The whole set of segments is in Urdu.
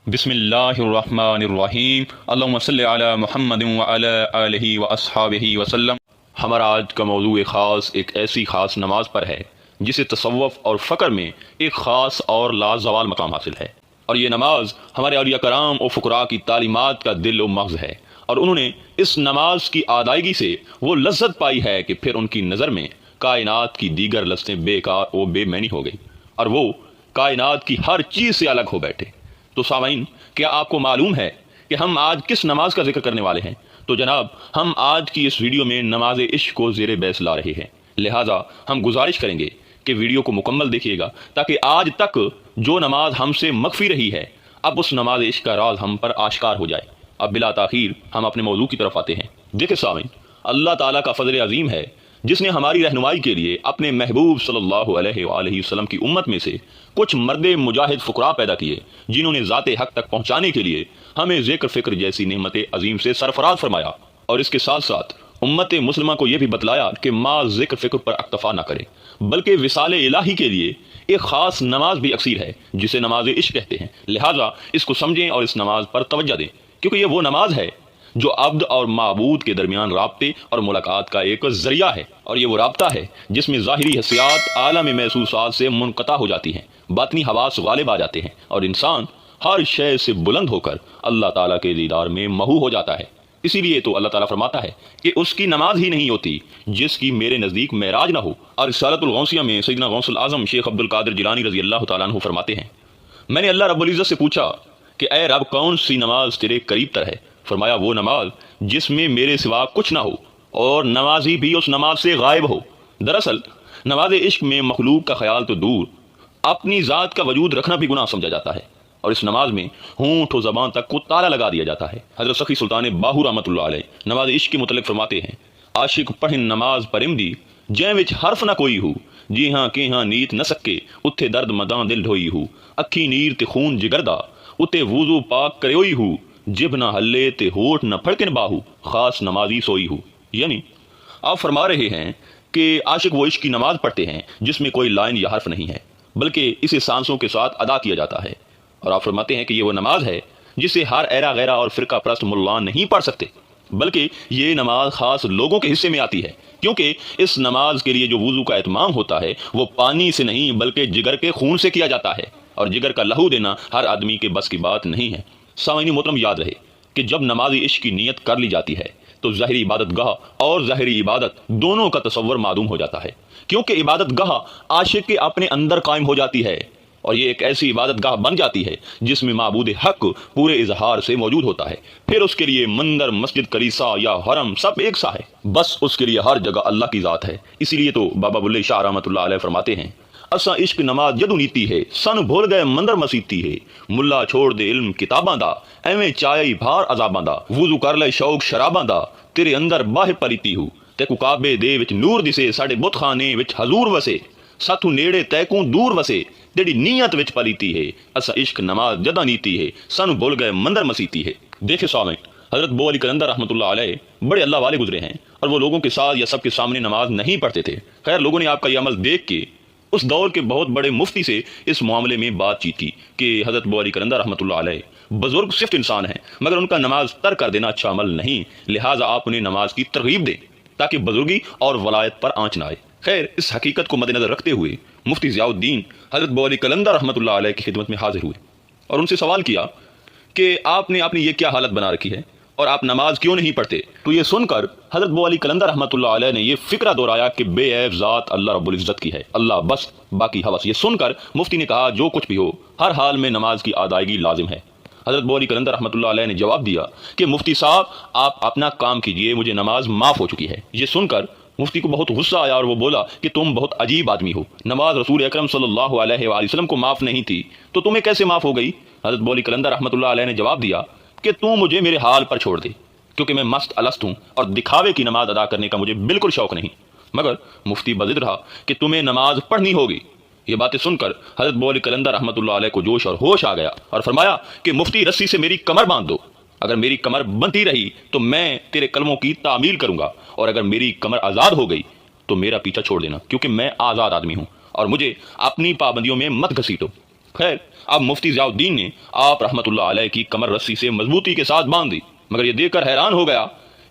بسم اللہ الرحمن الرحیم اللہم صلی علی محمد وعلی آلہ واصحابہ وسلم۔ ہمارا آج کا موضوع خاص ایک ایسی خاص نماز پر ہے جسے تصوف اور فقر میں ایک خاص اور لازوال مقام حاصل ہے، اور یہ نماز ہمارے اولیاء کرام و فقراء کی تعلیمات کا دل و مغز ہے، اور انہوں نے اس نماز کی ادائیگی سے وہ لذت پائی ہے کہ پھر ان کی نظر میں کائنات کی دیگر لذتیں بیکار و بے معنی ہو گئی، اور وہ کائنات کی ہر چیز سے الگ ہو بیٹھے۔ تو سامعین، کیا آپ کو معلوم ہے کہ ہم آج کس نماز کا ذکر کرنے والے ہیں؟ تو جناب، ہم آج کی اس ویڈیو میں نماز عشق کو زیر بحث لا رہے ہیں، لہٰذا ہم گزارش کریں گے کہ ویڈیو کو مکمل دیکھیے گا تاکہ آج تک جو نماز ہم سے مخفی رہی ہے، اب اس نماز عشق کا راز ہم پر آشکار ہو جائے۔ اب بلا تاخیر ہم اپنے موضوع کی طرف آتے ہیں۔ دیکھیں سامعین، اللہ تعالیٰ کا فضل عظیم ہے جس نے ہماری رہنمائی کے لیے اپنے محبوب صلی اللہ علیہ وآلہ وسلم کی امت میں سے کچھ مرد مجاہد فقراء پیدا کیے، جنہوں نے ذات حق تک پہنچانے کے لیے ہمیں ذکر فکر جیسی نعمت عظیم سے سرفراز فرمایا، اور اس کے ساتھ ساتھ امت مسلمہ کو یہ بھی بتلایا کہ ما ذکر فکر پر اکتفا نہ کرے، بلکہ وصال الہی کے لیے ایک خاص نماز بھی اکثیر ہے جسے نماز عشق کہتے ہیں، لہٰذا اس کو سمجھیں اور اس نماز پر توجہ دیں، کیونکہ یہ وہ نماز ہے جو عبد اور معبود کے درمیان رابطے اور ملاقات کا ایک ذریعہ ہے، اور یہ وہ رابطہ ہے جس میں ظاہری حسیات عالم محسوسات سے منقطع ہو جاتی ہیں، باطنی حواس غالب آ جاتے ہیں، اور انسان ہر شے سے بلند ہو کر اللہ تعالیٰ کے دیدار میں محو ہو جاتا ہے۔ اسی لیے تو اللہ تعالیٰ فرماتا ہے کہ اس کی نماز ہی نہیں ہوتی جس کی میرے نزدیک معراج نہ ہو۔ اور رسالۃ الغوثیہ میں سیدنا غوث العظم شیخ عبد القادر جیلانی رضی اللہ تعالیٰ عنہ فرماتے ہیں، میں نے اللہ رب العزت سے پوچھا کہ اے رب، کون سی نماز تیرے قریب تر ہے؟ فرمایا، وہ نماز جس میں میرے سوا کچھ نہ ہو اور نمازی بھی اس نماز سے غائب ہو۔ دراصل نماز عشق میں مخلوق کا خیال تو دور، اپنی ذات کا وجود رکھنا بھی گناہ سمجھا جاتا ہے، اور اس نماز میں ہونٹ و زبان تک کو تالا لگا دیا جاتا ہے۔ حضرت سخی سلطان باہو رحمۃ اللہ علیہ نماز عشق کے متعلق فرماتے ہیں، عاشق پڑھن نماز پرمدی جے وچ حرف نہ کوئی ہو، جی ہاں کہ ہاں نیت نہ سکے اتھے درد مداں دل ڈھوئی ہو، اکھی نیر تے خون جگردا اتھے وضو پاک کریوئی ہو، جب نہ ہلے تے ہوٹ نہ پھڑکن باہو، خاص نمازی سوئی ہو۔ یعنی آپ فرما رہے ہیں کہ عاشق وہ عشق کی نماز پڑھتے ہیں جس میں کوئی لائن یا حرف نہیں ہے، بلکہ اسے سانسوں کے ساتھ ادا کیا جاتا ہے، اور آپ فرماتے ہیں کہ یہ وہ نماز ہے جسے ہر ایرا غیرہ اور فرقہ پرست ملا نہیں پڑھ سکتے، بلکہ یہ نماز خاص لوگوں کے حصے میں آتی ہے، کیونکہ اس نماز کے لیے جو وضو کا اہتمام ہوتا ہے وہ پانی سے نہیں بلکہ جگر کے خون سے کیا جاتا ہے، اور جگر کا لہو دینا ہر آدمی کے بس کی بات نہیں ہے۔ سامعین محترم، یاد رہے کہ جب نماز عشق کی نیت کر لی جاتی ہے تو ظاہری عبادت گاہ اور ظاہری عبادت دونوں کا تصور معدوم ہو جاتا ہے، کیونکہ عبادت گاہ عاشق کے اپنے اندر قائم ہو جاتی ہے، اور یہ ایک ایسی عبادت گاہ بن جاتی ہے جس میں معبود حق پورے اظہار سے موجود ہوتا ہے۔ پھر اس کے لیے مندر، مسجد، کلیسا یا حرم سب ایک سا ہے، بس اس کے لیے ہر جگہ اللہ کی ذات ہے۔ اسی لیے تو بابا بلے شاہ رحمۃ اللہ علیہ فرماتے ہیں، اساں عشق نماز جدو نیتی ہے سن بھول گئے مندر مسیتی ہے، ملا چھوڑ دے علم کتاباں دا ایویں چائی بھار عذاباں دا، وضو کر لے شوق شراباں دا تیرے اندر باہ پلیتی ہو، تیکو کعبے دے وچ نور دسے ساڈے بت خانے وچ حضور وسے، ساتھوں نیڑے تیکوں دور وسے تیری نیت وچ پلیتی ہے، اساں عشق نماز جدا نیتی ہے سن بھول گئے مندر مسیتی ہے۔ دیکھے سامعین، حضرت بو علی کلندر رحمۃ اللہ علیہ بڑے اللہ والے گزرے ہیں، اور وہ لوگوں کے ساتھ یا سب کے سامنے نماز نہیں پڑھتے تھے۔ خیر، لوگوں نے آپ کا یہ عمل دیکھ کے اس دور کے بہت بڑے مفتی سے اس معاملے میں بات چیت کی کہ حضرت بو علی کلندر رحمۃ اللہ علیہ بزرگ صفت انسان ہیں، مگر ان کا نماز ترک کر دینا اچھا عمل نہیں، لہٰذا آپ انہیں نماز کی ترغیب دیں تاکہ بزرگی اور ولایت پر آنچ نہ آئے۔ خیر، اس حقیقت کو مد نظر رکھتے ہوئے مفتی ضیاء الدین حضرت بو علی کلندر رحمۃ اللہ علیہ کی خدمت میں حاضر ہوئے اور ان سے سوال کیا کہ آپ نے اپنی یہ کیا حالت بنا رکھی ہے اور آپ نماز کیوں نہیں پڑھتے؟ تو یہ سن کر حضرت بو علی کلندر رحمۃ اللہ علیہ نے یہ فکرہ دہرایا کہ بے عیب ذات اللہ رب العزت کی ہے، اللہ بس باقی حوث۔ یہ سن کر مفتی نے کہا، جو کچھ بھی ہو ہر حال میں نماز کی ادائیگی لازم ہے۔ حضرت بو علی کلندر رحمۃ اللہ علیہ نے جواب دیا کہ مفتی صاحب، آپ اپنا کام کیجئے، مجھے نماز معاف ہو چکی ہے۔ یہ سن کر مفتی کو بہت غصہ آیا اور وہ بولا کہ تم بہت عجیب آدمی ہو، نماز رسول اکرم صلی اللہ علیہ وآلہ وسلم کو معاف نہیں تھی تو تمہیں کیسے معاف ہو گئی؟ حضرت بو علی کلندر رحمۃ اللہ علیہ نے جواب دیا کہ تم مجھے میرے حال پر چھوڑ دے، کیونکہ میں مست الست ہوں اور دکھاوے کی نماز ادا کرنے کا مجھے بالکل شوق نہیں۔ مگر مفتی بضد رہا کہ تمہیں نماز پڑھنی ہوگی۔ یہ باتیں سن کر حضرت بو علی کلندر رحمۃ اللہ علیہ کو جوش اور ہوش آ گیا اور فرمایا کہ مفتی، رسی سے میری کمر باندھ دو، اگر میری کمر بندھی رہی تو میں تیرے کلموں کی تعمیل کروں گا، اور اگر میری کمر آزاد ہو گئی تو میرا پیچھا چھوڑ دینا، کیونکہ میں آزاد آدمی ہوں اور مجھے اپنی پابندیوں میں مت گھسیٹو۔ خیر اب مفتی ضیاء الدین نے آپ رحمۃ اللہ علیہ کی کمر رسی سے مضبوطی کے ساتھ باندھ دی، مگر یہ دیکھ کر حیران ہو گیا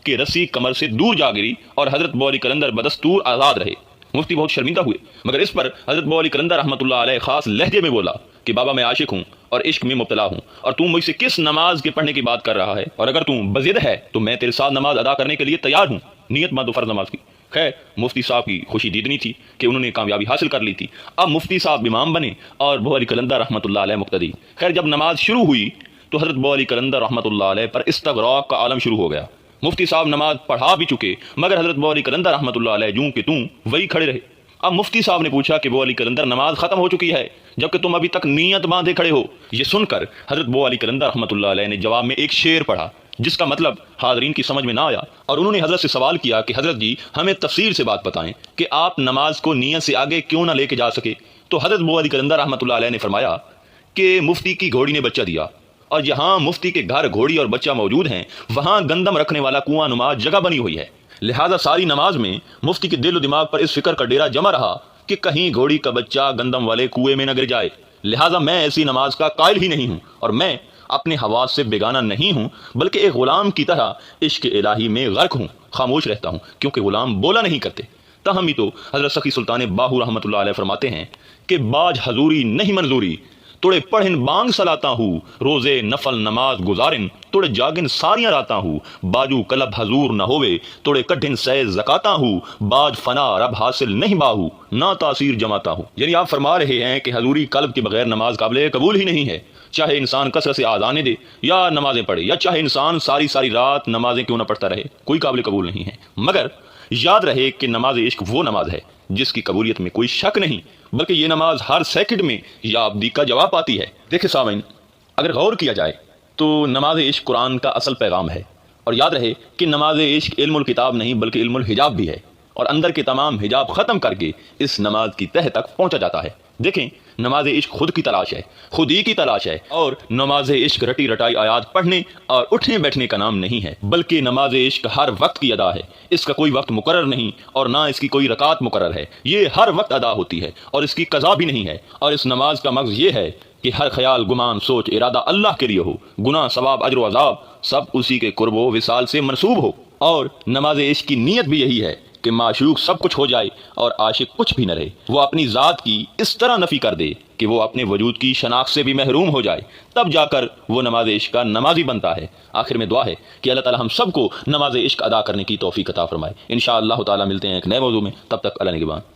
کہ رسی کمر سے دور جا گری اور حضرت بولی قلندر بدستور آزاد رہے۔ مفتی بہت شرمندہ ہوئے، مگر اس پر حضرت بولی قلندر رحمۃ اللہ علیہ خاص لہجے میں بولا کہ بابا میں عاشق ہوں اور عشق میں مبتلا ہوں، اور تم مجھ سے کس نماز کے پڑھنے کی بات کر رہا ہے، اور اگر تم بضد ہے تو میں تیرے ساتھ نماز ادا کرنے کے لیے تیار ہوں، نیت مت فرض نماز کی۔ خیر مفتی صاحب کی خوشی دیدنی تھی کہ انہوں نے کامیابی حاصل کر لی تھی، اب مفتی صاحب امام بنے اور بولی قلندر رحمۃ اللہ علیہ مقتدی۔ خیر جب نماز شروع ہوئی تو حضرت بولی قلندر رحمۃ اللہ علیہ پر استغراق کا عالم شروع ہو گیا۔ مفتی صاحب نماز پڑھا بھی چکے، مگر حضرت بولی قلندر رحمۃ اللہ علیہ جوں کہ توں وہی کھڑے رہے۔ اب مفتی صاحب نے پوچھا کہ بولی قلندر نماز ختم ہو چکی ہے جبکہ تم ابھی تک نیت باندھے کھڑے ہو۔ یہ سن کر حضرت بولی قلندر رحمۃ اللہ علیہ نے جواب میں ایک شعر پڑھا جس کا مطلب حاضرین کی سمجھ میں نہ آیا، اور انہوں نے حضرت سے سوال کیا کہ حضرت جی ہمیں تفصیل سے بات بتائیں کہ آپ نماز کو نیت سے آگے کیوں نہ لے کے جا سکے۔ تو حضرت بولی قلندر رحمۃ اللہ علیہ نے فرمایا کہ مفتی کی گھوڑی نے بچہ دیا، اور جہاں مفتی کے گھر گھوڑی اور بچہ موجود ہیں وہاں گندم رکھنے والا کنواں نما جگہ بنی ہوئی ہے، لہذا ساری نماز میں مفتی کے دل و دماغ پر اس فکر کا ڈیرا جمع رہا کہ کہیں گھوڑی کا بچہ گندم والے کنویں میں نہ گر جائے، لہذا میں ایسی نماز کا قائل ہی نہیں ہوں، اور میں اپنے حواس سے بیگانہ نہیں ہوں بلکہ ایک غلام کی طرح عشق الہی میں غرق ہوں، خاموش رہتا ہوں کیونکہ غلام بولا نہیں کرتے۔ تاہم ہی تو حضرت سخی سلطان باہو رحمۃ اللہ علیہ فرماتے ہیں کہ باج حضوری نہیں منظوری، توڑے پڑھن بانگ سلاتا ہوں، روزے نفل نماز گزارن توڑے جاگن ساریاں راتا ہوں، باجو کلب حضور نہ ہوئے توڑے کڈھن سے زکاتا ہوں، باج فنا رب حاصل نہیں باہو نہ تاثیر جماتا ہوں۔ یعنی آپ فرما رہے ہیں کہ حضوری قلب کے بغیر نماز قابل قبول ہی نہیں ہے، چاہے انسان کثرت سے آذانیں دے یا نمازیں پڑھے، یا چاہے انسان ساری ساری رات نمازیں کیوں نہ پڑھتا رہے، کوئی قابل قبول نہیں ہے۔ مگر یاد رہے کہ نماز عشق وہ نماز ہے جس کی قبولیت میں کوئی شک نہیں، بلکہ یہ نماز ہر سیکنڈ میں یا ابدی کا جواب پاتی ہے۔ دیکھیں سامعین، اگر غور کیا جائے تو نماز عشق قرآن کا اصل پیغام ہے، اور یاد رہے کہ نماز عشق علم الکتاب نہیں بلکہ علم الحجاب بھی ہے، اور اندر کے تمام حجاب ختم کر کے اس نماز کی تہ تک پہنچا جاتا ہے۔ دیکھیں نماز عشق خود کی تلاش ہے، خود ہی کی تلاش ہے، اور نماز عشق رٹی رٹائی آیات پڑھنے اور اٹھنے بیٹھنے کا نام نہیں ہے، بلکہ نماز عشق ہر وقت کی ادا ہے، اس کا کوئی وقت مقرر نہیں اور نہ اس کی کوئی رکعت مقرر ہے، یہ ہر وقت ادا ہوتی ہے اور اس کی قضا بھی نہیں ہے۔ اور اس نماز کا مغز یہ ہے کہ ہر خیال گمان سوچ ارادہ اللہ کے لیے ہو، گناہ ثواب اجر و عذاب سب اسی کے قرب و وصال سے منسوب ہو۔ اور نماز عشق کی نیت بھی یہی ہے کہ معشوق سب کچھ ہو جائے اور عاشق کچھ بھی نہ رہے، وہ اپنی ذات کی اس طرح نفی کر دے کہ وہ اپنے وجود کی شناخت سے بھی محروم ہو جائے، تب جا کر وہ نماز عشق کا نمازی بنتا ہے۔ آخر میں دعا ہے کہ اللہ تعالی ہم سب کو نماز عشق ادا کرنے کی توفیق عطا فرمائے۔ انشاءاللہ تعالی ملتے ہیں ایک نئے موضوع میں، تب تک اللہ نگہبان۔